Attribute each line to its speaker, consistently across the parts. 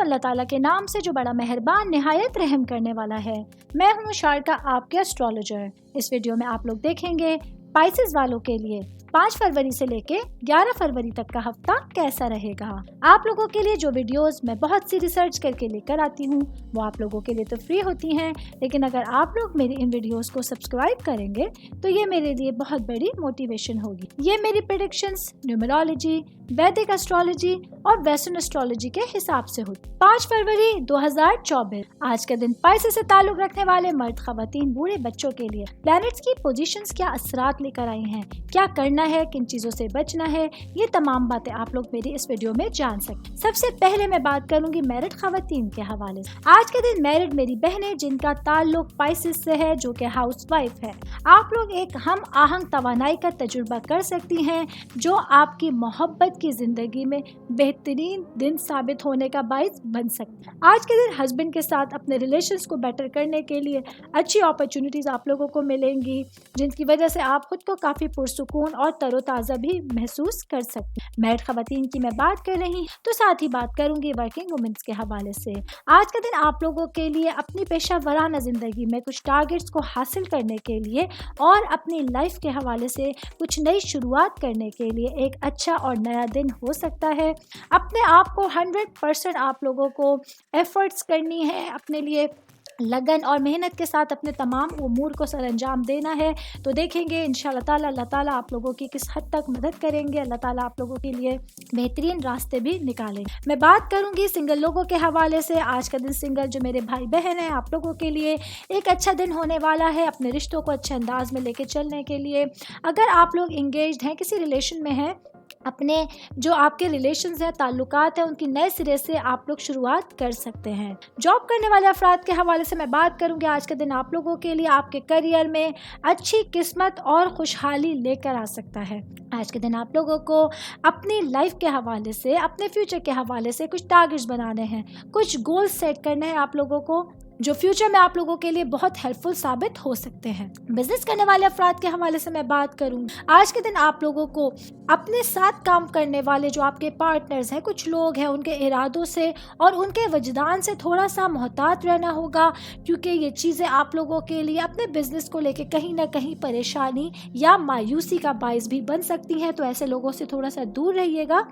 Speaker 1: اللہ ताला के नाम से जो बड़ा मेहरबान निहायत रहम करने वाला है। मैं हूँ शारका, आपके एस्ट्रोलॉजर। इस वीडियो में आप लोग देखेंगे पाइसेस वालों के लिए 5 फरवरी से लेके 11 फरवरी तक का हफ्ता कैसा रहेगा। आप लोगों के लिए जो वीडियोस मैं बहुत सी रिसर्च करके लेकर आती हूँ वो आप लोगों के लिए तो फ्री होती हैं, लेकिन अगर आप लोग मेरी इन वीडियोस को सब्सक्राइब करेंगे तो ये मेरे लिए बहुत बड़ी मोटिवेशन होगी। ये मेरी प्रेडिक्शंस न्यूमरोलॉजी, वैदिक एस्ट्रोलॉजी और वेस्टर्न एस्ट्रोलॉजी के हिसाब से होती। 5 फरवरी 2024 आज का दिन पाइसेस से ताल्लुक रखने वाले मर्द, खवातीन, बूढ़े बच्चों के लिए प्लैनेट्स की पोजीशंस क्या असरात लेकर आई हैं, क्या करना है, किन चीजों से बचना है, ये तमाम बातें आप लोग मेरी इस वीडियो में जान सकते। सबसे पहले मैं बात करूंगी मैरिड खवातीन के हवाले से। आज के दिन मैरिड मेरी बहनें जिनका ताल्लुक पाइसेस से है, जो कि हाउस वाइफ है, आप लोग एक हम आहंग तवानाई का तजुर्बा कर सकती हैं जो आपकी मोहब्बत की जिंदगी में बेहतरीन दिन साबित होने का बाइस बन सकता है। आज के दिन हस्बैंड के साथ अपने रिलेशंस को बेटर करने के लिए अच्छी अपॉर्चुनिटीज आप लोगों को मिलेंगी, जिनकी वजह से आप खुद को काफी पुरसुकून और तरोताज़ा भी महसूस कर सकते हैं। मैरिड खवातीन की मैं बात कर रही तो साथ ही बात करूंगी वर्किंग वुमेन्स के हवाले से। आज का दिन आप लोगों के लिए अपनी पेशा वराना जिंदगी में कुछ टारगेट्स को हासिल करने के लिए और अपनी लाइफ के हवाले से कुछ नई शुरुआत करने के लिए एक अच्छा और नया दिन हो सकता है। अपने आप को 100% आप लोगों को एफर्ट्स करनी है, अपने लिए लगन और मेहनत के साथ अपने तमाम उमूर को सरअंजाम देना है। तो देखेंगे इंशाअल्लाह ताला अल्लाह ताला आप लोगों की किस हद तक मदद करेंगे। अल्लाह ताला आप लोगों के लिए बेहतरीन रास्ते भी निकालेंगे। मैं बात करूंगी सिंगल लोगों के हवाले से। आज का दिन सिंगल जो मेरे भाई बहन हैं, आप लोगों के लिए एक अच्छा दिन होने वाला है अपने रिश्तों को अच्छे अंदाज में लेके चलने के लिए। अगर आप लोग इंगेज्ड हैं, किसी रिलेशन में हैं, अपने जो आपके रिलेशंस हैं, ताल्लुकात हैं, उनकी नए सिरे से आप लोग शुरुआत कर सकते हैं। जॉब करने वाले अफराद के हवाले से मैं बात करूंगी। आज के दिन आप लोगों के लिए आपके करियर में अच्छी किस्मत और खुशहाली लेकर आ सकता है। आज के दिन आप लोगों को अपनी लाइफ के हवाले से, अपने फ्यूचर के हवाले से कुछ टारगेट्स बनाने हैं, कुछ गोल सेट करने हैं आप लोगों को, जो फ्यूचर में आप लोगों के लिए बहुत हेल्पफुल साबित हो सकते हैं। बिजनेस करने वाले अफराद के हवाले से मैं बात करूं, आज के दिन आप लोगों को अपने साथ काम करने वाले जो आपके पार्टनर्स हैं, कुछ लोग हैं, उनके इरादों से और उनके वजदान से थोड़ा सा मोहतात रहना होगा, क्योंकि ये चीज़ें आप लोगों के लिए अपने बिजनेस को लेके कहीं ना कहीं परेशानी या मायूसी का बायस भी बन सकती हैं। तो ऐसे लोगों से थोड़ा सा दूर रहिएगा।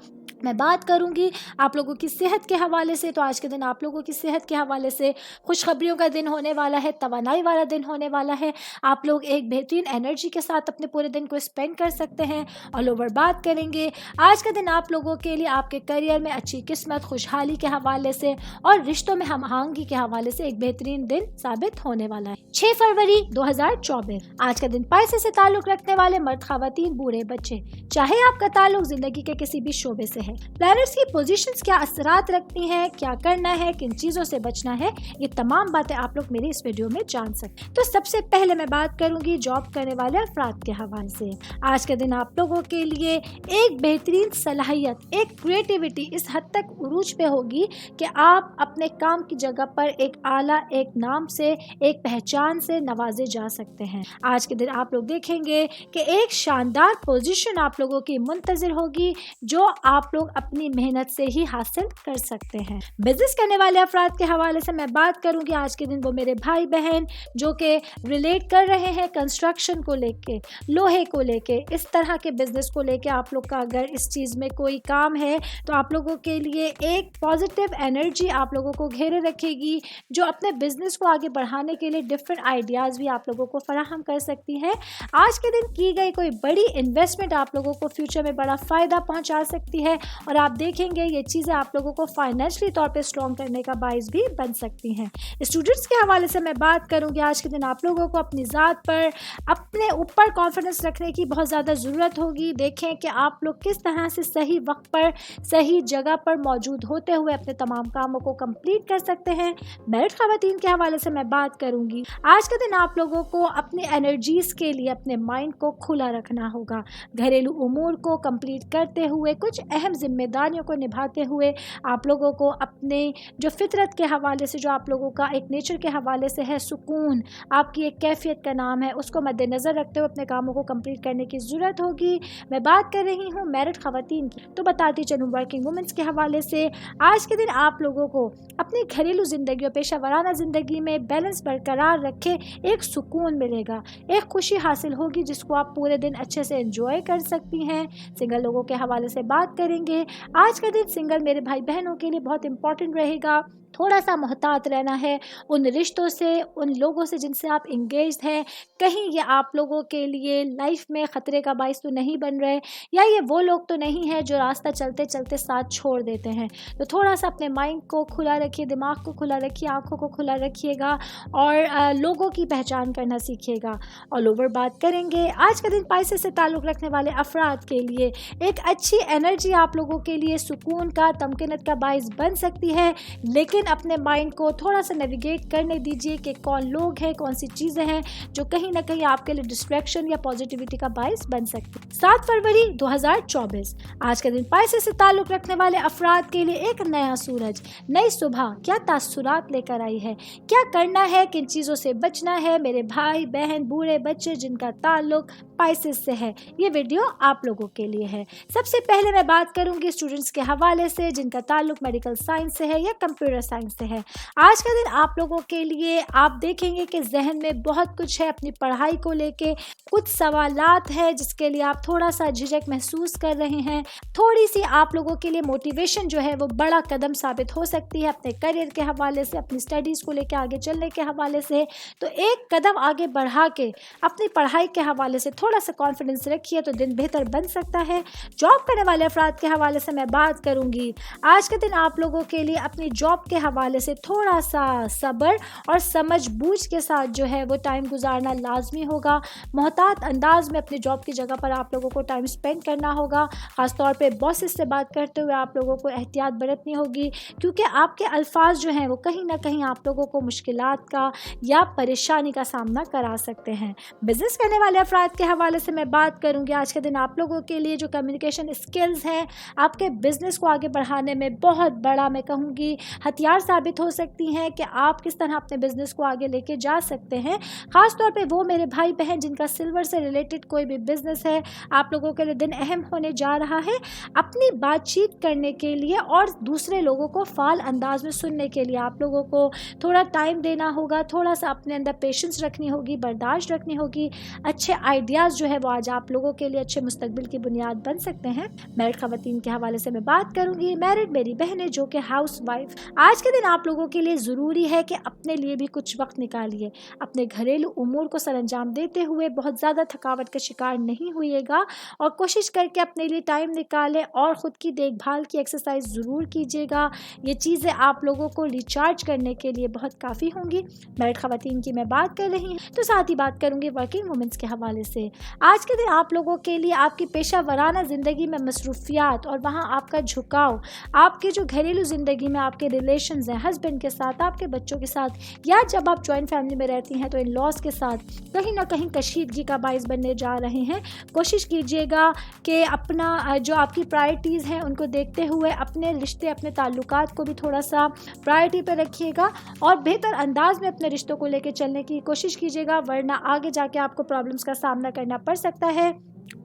Speaker 1: मैं बात करूंगी आप लोगों की सेहत के हवाले से। तो आज के दिन आप लोगों की सेहत के हवाले से खुशखबरियों का दिन होने वाला है, तवानाई वाला दिन होने वाला है। आप लोग एक बेहतरीन एनर्जी के साथ अपने पूरे दिन को स्पेंड कर सकते हैं। ऑल ओवर बात करेंगे आज का दिन आप लोगों के लिए आपके करियर में अच्छी किस्मत, खुशहाली के हवाले से और रिश्तों में हम आहंगी के हवाले से एक बेहतरीन दिन साबित होने वाला है। 6 फरवरी 2024 आज का दिन पाइसेस से ताल्लुक रखने वाले मर्द, खवातीन, बूढ़े बच्चे, चाहे आपका ताल्लुक जिंदगी के किसी भी शोबे से है, प्लैनेट्स की पोजीशंस क्या असरात रखती हैं, क्या करना है, किन चीजों से बचना है, ये तमाम बातें आप लोग मेरी इस वीडियो में जान सकते हैं। तो सबसे पहले मैं बात करूंगी जॉब करने वाले अफराद के हवाले से। आज के दिन आप लोगों के लिए एक बेहतरीन सलाहियत, एक क्रिएटिविटी इस हद तक उरूज पे होगी कि आप अपने काम की जगह पर एक आला, एक नाम से, एक पहचान से नवाजे जा सकते हैं। आज के दिन आप लोग देखेंगे कि एक शानदार पोजीशन आप लोगों की मुंतजिर होगी, जो आप लोग अपनी मेहनत से ही हासिल कर सकते हैं। बिजनेस करने वाले अफराद के हवाले से मैं बात करूंगी। आज के दिन वो मेरे भाई बहन जो कि रिलेट कर रहे हैं कंस्ट्रक्शन को लेके, लोहे को लेके, इस तरह के बिजनेस को लेके, आप लोग का अगर इस चीज़ में कोई काम है तो आप लोगों के लिए एक पॉजिटिव एनर्जी आप लोगों को घेरे रखेगी, जो अपने बिजनेस को आगे बढ़ाने के लिए डिफरेंट आइडियाज़ भी आप लोगों को फराहम कर सकती है। आज के दिन की गई कोई बड़ी इन्वेस्टमेंट आप लोगों को फ्यूचर में बड़ा फ़ायदा पहुँचा सकती है और आप देखेंगे ये चीज़ें आप लोगों को फाइनेंशियली तौर पे स्ट्रॉन्ग करने का बाइस भी बन सकती हैं। स्टूडेंट्स के हवाले से मैं बात करूंगी। आज के दिन आप लोगों को अपनी ज़ात पर, अपने ऊपर कॉन्फिडेंस रखने की बहुत ज़्यादा ज़रूरत होगी। देखें कि आप लोग किस तरह से सही वक्त पर, सही जगह पर मौजूद होते हुए अपने तमाम कामों को कंप्लीट कर सकते हैं। मैरिड खवातीन के हवाले से मैं बात करूंगी। आज के दिन आप लोगों को अपनी एनर्जीज़ के लिए अपने माइंड को खुला रखना होगा। घरेलू उमूर को कंप्लीट करते हुए कुछ अहम जिम्मेदारियों को निभाते हुए आप लोगों को अपने जो फितरत के हवाले से, जो आप लोगों का एक नेचर के हवाले से है सुकून, आपकी एक कैफियत का नाम है, उसको मद्देनज़र रखते हुए अपने कामों को कंप्लीट करने की ज़रूरत होगी। मैं बात कर रही हूँ मैरिड ख़वातीन की, तो बताती चलूँ वर्किंग वुमेंस के हवाले से आज के दिन आप लोगों को अपनी घरेलू ज़िंदगी और पेशा वराना ज़िंदगी में बैलेंस बरकरार रखे एक सुकून मिलेगा, एक खुशी हासिल होगी जिसको आप पूरे दिन अच्छे से एंजॉय कर सकती हैं। सिंगल लोगों के हवाले से बात करेंगे। आज का दिन सिंगल मेरे भाई बहनों के लिए बहुत इंपॉर्टेंट रहेगा। थोड़ा सा मोहतात रहना है उन रिश्तों से, उन लोगों से जिनसे आप इंगेज्ड हैं। कहीं ये आप लोगों के लिए लाइफ में ख़तरे का बाइस तो नहीं बन रहे, या ये वो लोग तो नहीं हैं जो रास्ता चलते चलते साथ छोड़ देते हैं। तो थोड़ा सा अपने माइंड को खुला रखिए, दिमाग को खुला रखिए, आँखों को खुला रखिएगा और लोगों की पहचान करना सीखिएगा। ऑल ओवर बात करेंगे आज का दिन पाइसेस से ताल्लुक़ रखने वाले अफराद के लिए एक अच्छी एनर्जी आप लोगों के लिए सुकून का, तमकीनत का बाइस बन सकती है। लेकिन अपने माइंड को थोड़ा सा नेविगेट करने दीजिए कि कौन लोग हैं, कौन सी चीज़ें हैं जो कहीं ना कहीं आपके लिए डिस्ट्रैक्शन या पॉजिटिविटी का बाइस बन सकती है। 7 फरवरी 2024 आज के दिन पाइसेस से ताल्लुक़ रखने वाले अफराद के लिए एक नया सूरज, नई सुबह क्या तासुरात लेकर आई है, क्या करना है, किन चीज़ों से बचना है मेरे भाई बहन, बूढ़े बच्चे जिनका ताल्लुक़ पाइसेस से है। ये वीडियो आप लोगों के लिए है। सबसे पहले मैं बात करूंगी स्टूडेंट्स के हवाले से जिनका ताल्लुक़ मेडिकल साइंस से है या कंप्यूटर साइंस से है। आज का दिन आप लोगों के लिए आप देखेंगे कि जहन में बहुत कुछ है, अपनी पढ़ाई को लेके कुछ सवालात है जिसके लिए आप थोड़ा सा झिझक महसूस कर रहे हैं। थोड़ी सी आप लोगों के लिए मोटिवेशन जो है वो बड़ा कदम साबित हो सकती है अपने करियर के हवाले से, अपनी स्टडीज़ को लेके आगे चलने के हवाले से। तो एक कदम आगे बढ़ा के अपनी पढ़ाई के हवाले से थोड़ा सा कॉन्फिडेंस रखिए तो दिन बेहतर बन सकता है। जॉब करने वाले अफराद के हवाले से मैं बात करूंगी। आज के दिन आप लोगों के लिए अपनी जॉब के हवाले से थोड़ा सा सब्र और समझ बूझ के साथ जो है वो टाइम गुजारना लाजमी होगा। मोहतात अंदाज में अपनी जॉब की जगह पर आप लोगों को टाइम स्पेंड करना होगा। ख़ासतौर पे बॉसेस से बात करते हुए आप लोगों को एहतियात बरतनी होगी क्योंकि आपके अल्फाज जो हैं वो कहीं ना कहीं आप लोगों को मुश्किलात का या परेशानी का सामना करा सकते हैं। बिजनेस करने वाले अफराद के हवाले से मैं बात करूंगी। आज के दिन आप लोगों के लिए जो कम्युनिकेशन स्किल्स हैं आपके बिजनेस को आगे बढ़ाने में बहुत बड़ा मैं कहूँगी हथियार साबित हो सकती हैं कि आप किस तरह अपने बिजनेस को आगे लेके जा सकते हैं। ख़ास तौर पे वो मेरे भाई बहन जिनका सिल्वर से रिलेटेड कोई भी बिजनेस है, आप लोगों के लिए दिन अहम होने जा रहा है। अपनी बातचीत करने के लिए और दूसरे लोगों को फाल अंदाज में सुनने के लिए आप लोगों को थोड़ा टाइम देना होगा, थोड़ा सा अपने अंदर पेशेंस रखनी होगी, बर्दाश्त रखनी होगी। अच्छे आइडियाज़ जो है वो आज आप लोगों के लिए अच्छे मुस्तकबिल की बुनियाद बन सकते हैं। मैरिड ख़वातीन के हवाले से मैं बात करूंगी। मैरिड मेरी बहनें जो कि हाउस वाइफ, आज के दिन आप लोगों के लिए ज़रूरी है कि अपने लिए भी कुछ वक्त निकालिए। अपने घरेलू उमूर को सरअंजाम देते हुए बहुत ज़्यादा थकावट का शिकार नहीं होइएगा और कोशिश करके अपने लिए टाइम निकालें और ख़ुद की देखभाल की एक्सरसाइज ज़रूर कीजिएगा। ये चीज़ें आप लोगों को रिचार्ज करने के लिए बहुत काफ़ी होंगी। मैरिड ख़वातीन की मैं बात कर रही हूँ तो साथ ही बात करूँगी वर्किंग वुमेंस के हवाले से। आज के दिन आप लोगों के लिए आपकी पेशा वराना ज़िंदगी में मसरूफियात और वहाँ आपका झुकाव, आपके जो घरेलू ज़िंदगी में आपके रिलेशंस हैं हस्बैंड के साथ, आपके बच्चों के साथ, या जब आप जॉइंट फैमिली में रहती हैं तो इन लॉज के साथ कहीं ना कहीं कशीदगी का बाइस बनने जा रहे हैं। कोशिश कीजिएगा कि अपना जो आपकी प्रायोरिटीज़ हैं उनको देखते हुए अपने रिश्ते, अपने ताल्लुकात को भी थोड़ा सा प्रायोरिटी पर रखिएगा और बेहतर अंदाज में अपने रिश्तों को लेकर चलने की कोशिश कीजिएगा, वरना आगे जाके आपको प्रॉब्लम्स का सामना करना पड़ सकता है।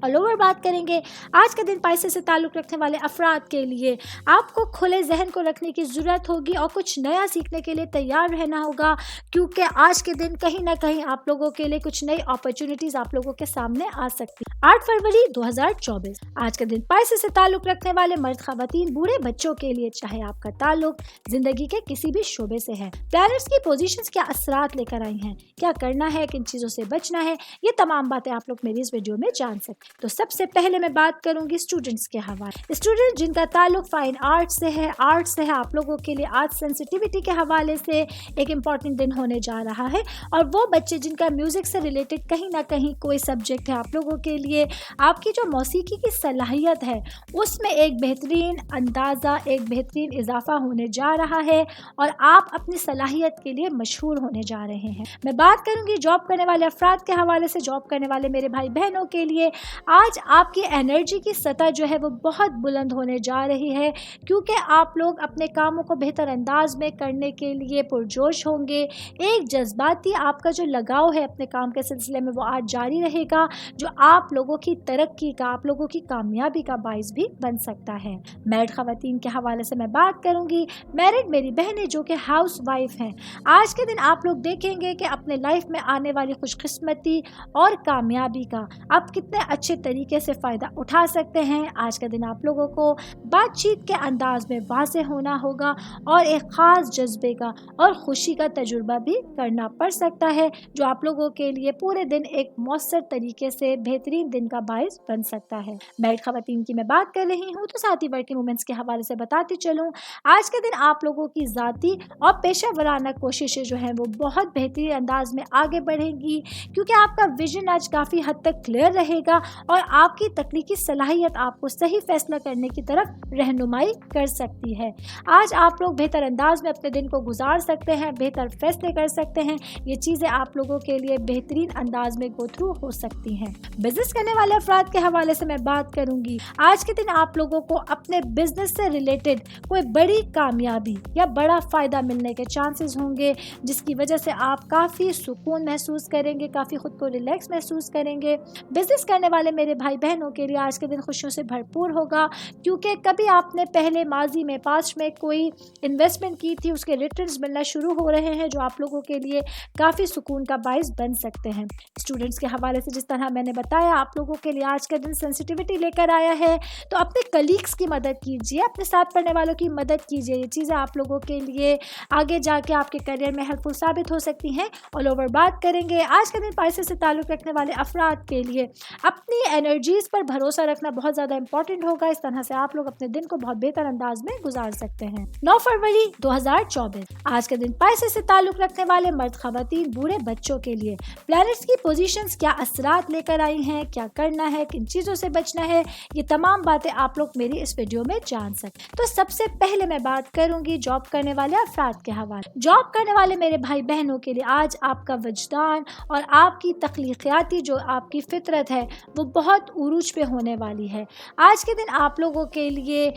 Speaker 1: ऑल ओवर बात करेंगे। आज के दिन पाइसेस से ताल्लुक़ रखने वाले अफराद के लिए आपको खुले जहन को रखने की ज़रूरत होगी और कुछ नया सीखने के लिए तैयार रहना होगा क्योंकि आज के दिन कहीं ना कहीं आप लोगों के लिए कुछ नई अपॉर्चुनिटीज़ आप लोगों के सामने आ सकती है। 8 फरवरी 2024 आज के दिन पाइसेस से ताल्लुक़ रखने वाले मर्द ख़वातीन, बूढ़े बच्चों के लिए चाहे आपका ताल्लुक़ ज़िंदगी के किसी भी शोबे से है, प्लैनेट्स की पोजीशंस क्या असरात लेकर आई हैं, क्या करना है, किन चीज़ों से बचना है, ये तमाम बातें आप लोग मेरी इस वीडियो में जान सकते हैं। तो सबसे पहले मैं बात करूंगी स्टूडेंट्स के हवाले। स्टूडेंट जिनका ताल्लुक फाइन आर्ट से है, आप लोगों के लिए आर्ट सेंसिटिविटी के हवाले से एक इम्पॉर्टेंट दिन होने जा रहा है। और वो बच्चे जिनका म्यूजिक से रिलेटेड कहीं ना कहीं कोई सब्जेक्ट है, आप लोगों के लिए आपकी जो मौसीकी की सलाहियत है उसमें एक बेहतरीन अंदाज़ा, एक बेहतरीन इजाफा होने जा रहा है और आप अपनी सलाहियत के लिए मशहूर होने जा रहे हैं। मैं बात करूंगी जॉब करने वाले अफराद के हवाले से। जॉब करने वाले मेरे भाई बहनों के लिए आज आपकी एनर्जी की सतह जो है वो बहुत बुलंद होने जा रही है, क्योंकि आप लोग अपने कामों को बेहतर अंदाज में करने के लिए पुरजोश होंगे। एक जज्बाती आपका जो लगाव है अपने काम के सिलसिले में वो आज जारी रहेगा, जो आप लोगों की तरक्की का, आप लोगों की कामयाबी का बाइस भी बन सकता है। मैरिड खवातीन के हवाले से मैं बात करूंगी। मैरिड मेरी बहनें जो कि हाउस वाइफ हैं, आज के दिन आप लोग देखेंगे कि अपने लाइफ में आने वाली खुशकिस्मती और कामयाबी का आप कितने अच्छे तरीके से फ़ायदा उठा सकते हैं। आज के दिन आप लोगों को बातचीत के अंदाज में वाज़ेह होना होगा और एक ख़ास जज्बे का और खुशी का तजुर्बा भी करना पड़ सकता है, जो आप लोगों के लिए पूरे दिन एक मौसर तरीके से बेहतरीन दिन का बाइस बन सकता है। मैरिड खवातीन की मैं बात कर रही हूँ, तो साथ ही वर्किंग वुमेन्स के हवाले से बताती चलूँ, आज के दिन आप लोगों की ज़ाती और पेशा वराना कोशिशें जो हैं वो बहुत बेहतरीन अंदाज में आगे बढ़ेंगी, क्योंकि आपका विजन आज काफ़ी हद तक क्लियर रहेगा और आपकी तकनीकी सलाहियत आपको सही फैसला करने की तरफ रहनुमाई कर सकती है। आज आप लोग बेहतर अंदाज में अपने दिन को गुजार सकते हैं, बेहतर फैसले कर सकते हैं। ये चीज़ें आप लोगों के लिए बेहतरीन अंदाज में गो थ्रू हो सकती हैं। बिजनेस करने वाले अफराद के हवाले से मैं बात करूंगी। आज के दिन आप लोगों को अपने बिजनेस से रिलेटेड कोई बड़ी कामयाबी या बड़ा फ़ायदा मिलने के चांसेस होंगे, जिसकी वजह से आप काफ़ी सुकून महसूस करेंगे, काफ़ी खुद को रिलैक्स महसूस करेंगे। बिजनेस करने वाले मेरे भाई बहनों के लिए आज के दिन खुशियों से भरपूर होगा, क्योंकि कभी आपने पहले माजी में पास्ट में कोई इन्वेस्टमेंट की थी, उसके रिटर्न्स मिलना शुरू हो रहे हैं, जो आप लोगों के लिए काफ़ी सुकून का बाइस बन सकते हैं। स्टूडेंट्स के हवाले से जिस तरह मैंने बताया, आप लोगों के लिए आज का दिन सेंसिटिविटी लेकर आया है, तो अपने कलीग्स की मदद कीजिए, अपने साथ पढ़ने वालों की मदद कीजिए। ये चीज़ें आप लोगों के लिए आगे जाके आपके करियर में हेल्पफुल साबित हो सकती हैं। ऑल ओवर बात करेंगे आज के दिन पाइसेस से ताल्लुक़ रखने वाले अफराद के लिए अपनी एनर्जीज़ पर भरोसा रखना बहुत ज़्यादा इंपॉर्टेंट होगा। इस तरह से आप लोग अपने दिन को बहुत बेहतर अंदाज में गुजार सकते हैं। 9 फरवरी 2024 आज के दिन पाइसेस से ताल्लुक़ रखने वाले मर्द खवातीन बूढ़े बच्चों के लिए प्लैनेट्स की पोजीशंस क्या असरात लेकर आई हैं, क्या करना है, किन चीज़ों से बचना है, ये तमाम बातें आप लोग मेरी इस वीडियो में जान सकते। तो सबसे पहले मैं बात करूंगी जॉब करने वाले अफराद के हवाले। जॉब करने वाले मेरे भाई बहनों के लिए आज आपका वजदान और आपकी तख्लीकियाती जो आपकी फितरत है वो बहुत उरूज पे होने वाली है। आज के दिन आप लोगों के लिए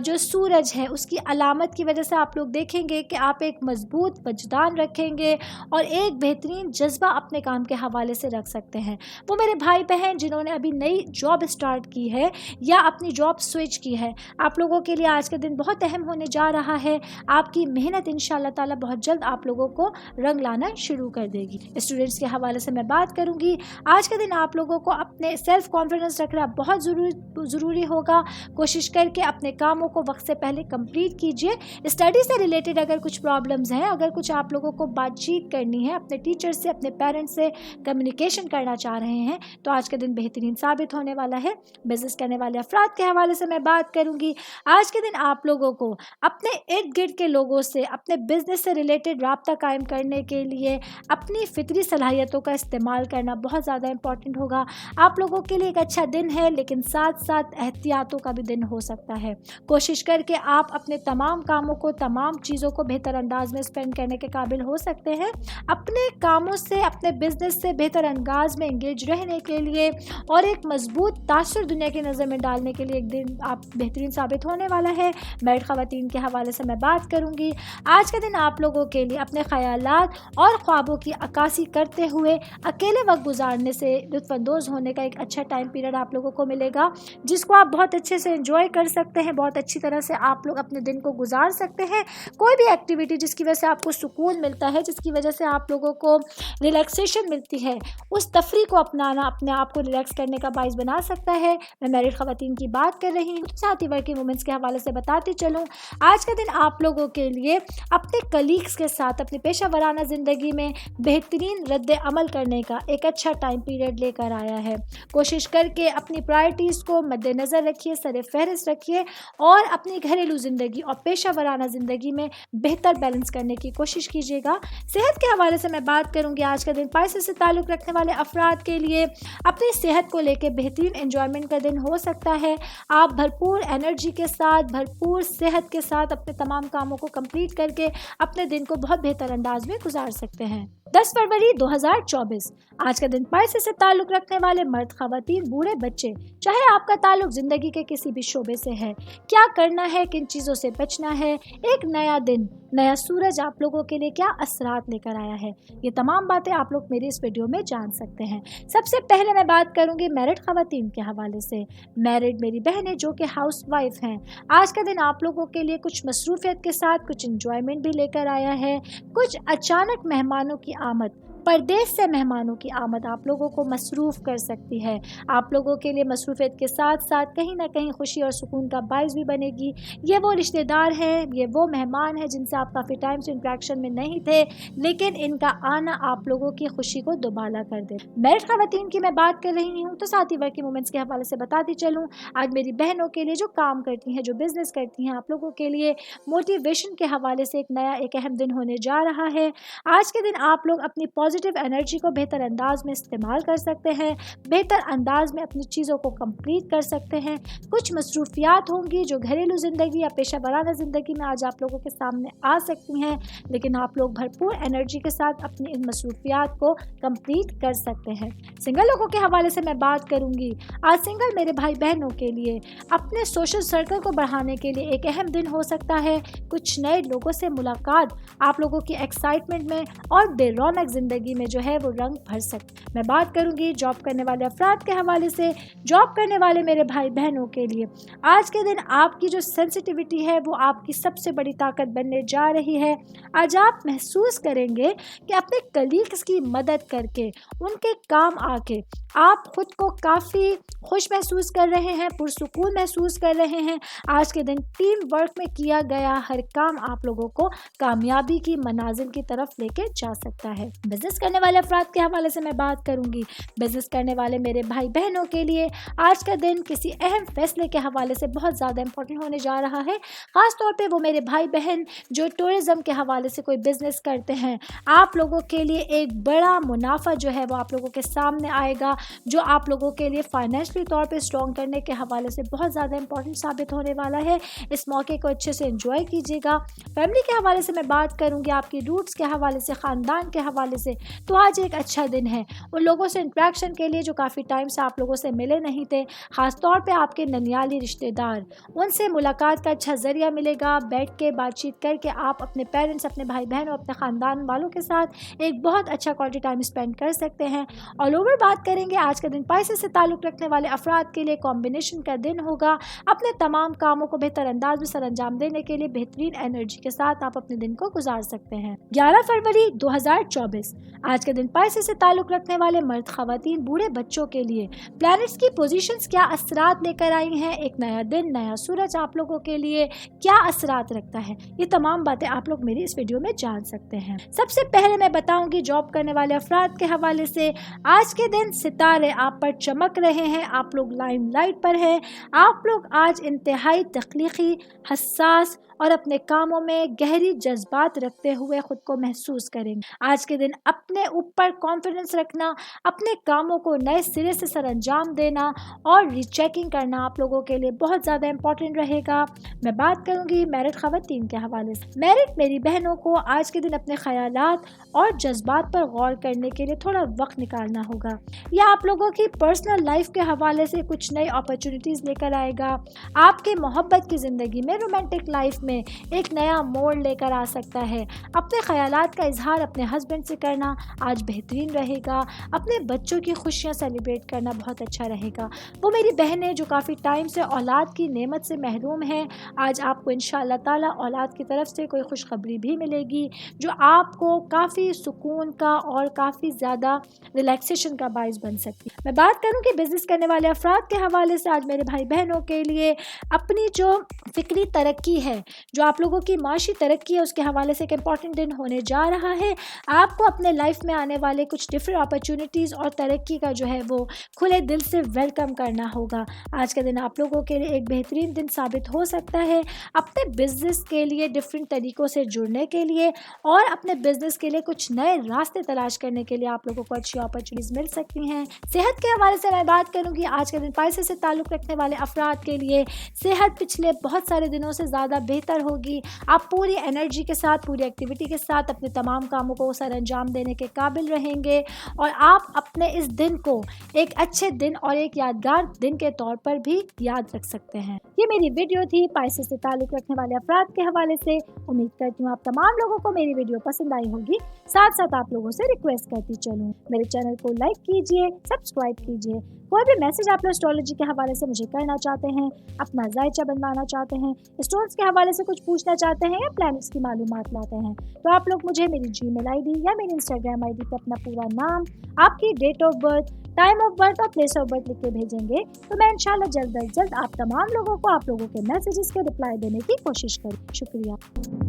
Speaker 1: जो सूरज है उसकी अलामत की वजह से आप लोग देखेंगे कि आप एक मजबूत वजदान रखेंगे और एक बेहतरीन जज्बा अपने काम के हवाले से रख सकते हैं। वो मेरे भाई बहन जिन्होंने अभी नई जॉब स्टार्ट की है या अपनी जॉब स्विच की है, आप लोगों के लिए आज के दिन बहुत अहम होने जा रहा है। आपकी मेहनत इंशाअल्लाह ताला बहुत जल्द आप लोगों को रंग लाना शुरू कर देगी। स्टूडेंट्स के हवाले से मैं बात करूंगी। आज के दिन आप लोगों को अपने सेल्फ कॉन्फिडेंस रखना बहुत ज़रूरी होगा। कोशिश करके अपने कामों को वक्त से पहले कंप्लीट कीजिए। स्टडी से रिलेटेड अगर कुछ प्रॉब्लम्स हैं, अगर कुछ आप लोगों को बातचीत करनी है, अपने टीचर से, अपने पेरेंट्स से कम्युनिकेशन करना चाह रहे हैं, तो आज के दिन बेहतरीन साबित होने वाला है। बिजनेस करने वाले अफराद के हवाले से मैं बात करूंगी। आज के दिन आप लोगों को अपने इर्द गिर्द के लोगों से अपने बिजनेस से रिलेटेड राब्ता कायम करने के लिए अपनी फितरी सलाहियतों का इस्तेमाल करना बहुत ज़्यादा इंपॉर्टेंट होगा। आप लोगों के लिए एक अच्छा दिन है, लेकिन साथ साथ एहतियातों का भी दिन हो सकता है। कोशिश करके आप अपने तमाम कामों को, तमाम चीज़ों को बेहतर अंदाज में स्पेंड करने के काबिल हो सकते हैं। अपने कामों से, अपने बिजनेस से बेहतर अंदाज में इंगेज रहने के लिए और एक मजबूत तासुर दुनिया की नज़र में डालने के लिए एक दिन आप बेहतरीन साबित होने वाला है। मैरिड खवातीन के हवाले से मैं बात करूंगी। आज के दिन आप लोगों के लिए अपने ख्यालात और ख्वाबों की अक्कासी करते हुए अकेले वक्त गुजारने से लुत्फ़अंदोज़ होने का एक अच्छा टाइम पीरियड आप लोगों को मिलेगा, जिसको आप बहुत अच्छे से एंजॉय कर सकते हैं। बहुत अच्छी तरह से आप लोग अपने दिन को गुजार सकते हैं। कोई भी एक्टिविटी जिसकी वजह से आपको सुकून मिलता है, जिसकी वजह से आप लोगों को रिलैक्सेशन मिलती है, उस तफरी को अपनाना अपने आप को रिलैक्स करने का बाइस बना सकता है। मैं मैरिड खवातीन की बात कर रही हूँ। साथ ही वर्किंग वुमेन्स के हवाले से बताती चलूँ, आज का दिन आप लोगों के लिए अपने कलीग्स के साथ अपनी पेशा वराना ज़िंदगी में बेहतरीन रद्द अमल करने का एक अच्छा टाइम पीरियड लेकर आया है। कोशिश करके अपनी प्रायोरिटीज़ को मद्देनज़र रखिए, सर फहरिस्त रखिए और अपनी घरेलू ज़िंदगी और पेशा वराना ज़िंदगी में बेहतर बैलेंस करने की कोशिश कीजिएगा। सेहत के हवाले से मैं बात करूँगी। आज का दिन पाइसेस से ताल्लुक़ रखने वाले अफराद के लिए अपनी सेहत को लेकर बेहतरीन एंजॉयमेंट का दिन हो सकता है। आप भरपूर एनर्जी के साथ, भरपूर सेहत के साथ अपने तमाम कामों को कंप्लीट करके अपने दिन को बहुत बेहतर अंदाज में गुजार सकते हैं। 10 फरवरी 2024 आज का दिन पाइसेस से ताल्लुक़ रखने वाले मर्द मर्द, ख़वातीन, बूढ़े, बच्चे, चाहे आपका ताल्लुक ज़िंदगी के किसी भी शोबे से है, क्या करना है, किन चीज़ों से बचना है, एक नया दिन, नया सूरज आप लोगों के लिए क्या असरात लेकर आया है, ये तमाम बातें आप लोग मेरी इस वीडियो में जान सकते हैं। सबसे पहले मैं बात करूंगी मैरिड ख़वातीन के हवाले से। मैरिड मेरी बहनें जो कि हाउस वाइफ हैं, आज का दिन आप लोगों के लिए कुछ मसरूफियत के साथ कुछ इंजॉयमेंट भी लेकर आया है। कुछ अचानक मेहमानों की आमद, परदेश से मेहमानों की आमद आप लोगों को मसरूफ़ कर सकती है। आप लोगों के लिए मसरूफ़ियत के साथ साथ कहीं ना कहीं खुशी और सुकून का बाइस भी बनेगी। ये वो रिश्तेदार हैं, ये वो मेहमान हैं जिनसे आप काफ़ी टाइम से इंट्रैक्शन में नहीं थे, लेकिन इनका आना आप लोगों की खुशी को दोबाला कर दे। मैरिड ख़वातीन की मैं बात कर रही हूँ तो साथ ही वर्किंग वुमेंस के हवाले से बताती चलूँ। आज मेरी बहनों के लिए जो काम करती हैं, जो बिज़नेस करती हैं, आप लोगों के लिए मोटिवेशन के हवाले से एक अहम दिन होने जा रहा है। आज के दिन आप लोग अपनी पॉजिटिव एनर्जी को बेहतर अंदाज में इस्तेमाल कर सकते हैं, बेहतर अंदाज में अपनी चीज़ों को कंप्लीट कर सकते हैं। कुछ मसरूफियात होंगी जो घरेलू ज़िंदगी या पेशा वराना ज़िंदगी में आज आप लोगों के सामने आ सकती हैं, लेकिन आप लोग भरपूर एनर्जी के साथ अपनी इन मसरूफियात को कंप्लीट कर सकते हैं। सिंगल लोगों के हवाले से मैं बात करूँगी। आज सिंगल मेरे भाई बहनों के लिए अपने सोशल सर्कल को बढ़ाने के लिए एक अहम दिन हो सकता है। कुछ नए लोगों से मुलाकात आप लोगों की एक्साइटमेंट में और बेरौनक ज़िंदगी में जो है वो रंग भर सकती। मैं बात करूंगी जॉब करने वाले अफराद के हवाले से। जॉब करने वाले मेरे भाई बहनों के लिए आज के दिन आपकी जो सेंसिटिविटी है वो आपकी सबसे बड़ी ताकत बनने जा रही है। आज आप महसूस करेंगे कि अपने कलीग्स की मदद करके, उनके काम आके आप खुद को काफ़ी खुश महसूस कर रहे हैं, पुरसुकून महसूस कर रहे हैं। आज के दिन टीम वर्क में किया गया हर काम आप लोगों को कामयाबी की मनाजिल की तरफ लेके जा सकता है। बिजनेस करने वाले अफराद के हवाले से मैं बात करूंगी। बिजनेस करने वाले मेरे भाई बहनों के लिए आज का दिन किसी अहम फैसले के हवाले से बहुत ज़्यादा इंपॉर्टेंट होने जा रहा है। ख़ास तौर पे वो मेरे भाई बहन जो टूरिज़्म के हवाले से कोई बिज़नेस करते हैं, आप लोगों के लिए एक बड़ा मुनाफा जो है वो आप लोगों के सामने आएगा, जो आप लोगों के लिए फाइनेंशियली तौर पे स्ट्रॉन्ग करने के हवाले से बहुत ज़्यादा इंपॉर्टेंट साबित होने वाला है। इस मौके को अच्छे से एंजॉय कीजिएगा। फैमिली के हवाले से मैं बात करूंगी, आपकी रूट्स के हवाले से, ख़ानदान के हवाले से, तो आज एक अच्छा दिन है उन लोगों से इंट्रैक्शन के लिए जो काफ़ी टाइम से आप लोगों से मिले नहीं थे। ख़ास तौर पे आपके ननियाली रिश्तेदार, उनसे मुलाकात का अच्छा ज़रिया मिलेगा। बैठ के बातचीत करके आप अपने पेरेंट्स, अपने भाई बहन और अपने ख़ानदान वालों के साथ एक बहुत अच्छा क्वालिटी टाइम स्पेंड कर सकते हैं। ऑल ओवर बात करेंगे, आज का दिन पाइसेस से ताल्लुक़ रखने वाले अफराद के लिए कॉम्बिनेशन का दिन होगा। अपने तमाम कामों को बेहतर अंदाज में सर अंजाम देने के लिए बेहतरीन एनर्जी के साथ आप अपने दिन को गुजार सकते हैं। 11 फरवरी 2024 आज के दिन पाइसेस से ताल्लुक़ रखने वाले मर्द, ख़वातीन, बूढ़े, बच्चों के लिए प्लैनेट्स की पोजीशंस क्या असरात लेकर आई हैं, एक नया दिन, नया सूरज आप लोगों के लिए क्या असरात रखता है, ये तमाम बातें आप लोग मेरी इस वीडियो में जान सकते हैं। सबसे पहले मैं बताऊंगी जॉब करने वाले अफराद के हवाले से। आज के दिन सितारे आप पर चमक रहे हैं, आप लोग लाइमलाइट पर हैं। आप लोग आज इंतहाई तख्लीकी, हसास और अपने कामों में गहरी जज्बात रखते हुए खुद को महसूस करेंगे। आज के दिन अपने ऊपर कॉन्फिडेंस रखना, अपने कामों को नए सिरे से सर अंजाम देना और रीचेकिंग करना आप लोगों के लिए बहुत ज़्यादा इंपॉर्टेंट रहेगा। मैं बात करूंगी मैरिड ख़वातीन के हवाले से। मैरिड मेरी बहनों को आज के दिन अपने ख़यालात और जज्बात पर गौर करने के लिए थोड़ा वक्त निकालना होगा। यह आप लोगों की पर्सनल लाइफ के हवाले से कुछ नई अपॉर्चुनिटीज़ लेकर आएगा। आपके मोहब्बत की ज़िंदगी में, रोमांटिक लाइफ में एक नया मोड़ लेकर आ सकता है। अपने ख़यालात का इजहार अपने हस्बैंड से करना आज बेहतरीन रहेगा। अपने बच्चों की खुशियाँ सेलिब्रेट करना बहुत अच्छा रहेगा। वो मेरी बहनें जो काफ़ी टाइम से औलाद की नेमत से महरूम हैं, आज आपको इंशाअल्लाह ताला औलाद की तरफ से कोई खुशखबरी भी मिलेगी जो आपको काफ़ी सुकून का और काफ़ी ज़्यादा रिलैक्सेशन का बाइस बन सकती है। मैं बात करूँ कि बिज़नेस करने वाले अफराद के हवाले से आज मेरे भाई बहनों के लिए अपनी जो फ़िक्री तरक्की है, जो आप लोगों की माशी तरक्की है, उसके हवाले से एक इम्पॉर्टेंट दिन होने जा रहा है। आपको अपने लाइफ में आने वाले कुछ डिफरेंट अपॉर्चुनिटीज़ और तरक्की का जो है वो खुले दिल से वेलकम करना होगा। आज का दिन आप लोगों के लिए एक बेहतरीन दिन साबित हो सकता है अपने बिजनेस के लिए डिफरेंट तरीक़ों से जुड़ने के लिए और अपने बिजनेस के लिए कुछ नए रास्ते तलाश करने के लिए आप लोगों को अच्छी अपॉर्चुनिटीज़ मिल सकती हैं। हैं। सेहत के हवाले से मैं बात करूंगी आज के दिन पाइसेस से ताल्लुक़ रखने वाले अफराद के लिए सेहत पिछले बहुत सारे दिनों से ज़्यादा बेहतर होगी। आप पूरी एनर्जी के साथ, पूरी एक्टिविटी के साथ अपने तमाम कामों को सर अंजाम देने के काबिल रहेंगे और आप अपने इस दिन को एक अच्छे दिन और एक यादगार दिन के तौर पर भी याद रख सकते हैं। ये मेरी वीडियो थी पाइसेस से ताल्लुक़ रखने वाले अफराद के हवाले से। उम्मीद करती हूँ आप तमाम लोगों को मेरी वीडियो पसंद आई होगी। साथ साथ आप लोगों से रिक्वेस्ट करती चलूँ, मेरे चैनल को लाइक कीजिए, सब्सक्राइब कीजिए। कोई भी मैसेज आप लोग एस्ट्रोलॉजी के हवाले से मुझे करना चाहते हैं, अपना जायचा बनवाना चाहते हैं, स्टोन्स के हवाले से कुछ पूछना चाहते हैं या प्लैनेट्स की मालूमात लाते हैं, तो आप लोग मुझे मेरी जीमेल आईडी या मेरी इंस्टाग्राम आईडी पर अपना पूरा नाम, आपकी date of birth, time of birth और प्लेस ऑफ बर्थ लिख के भेजेंगे तो मैं इंशाल्लाह जल्द अज जल्द आप तमाम लोगों को आप लोगों के मैसेजेस के रिप्लाई देने की कोशिश करूँ। शुक्रिया।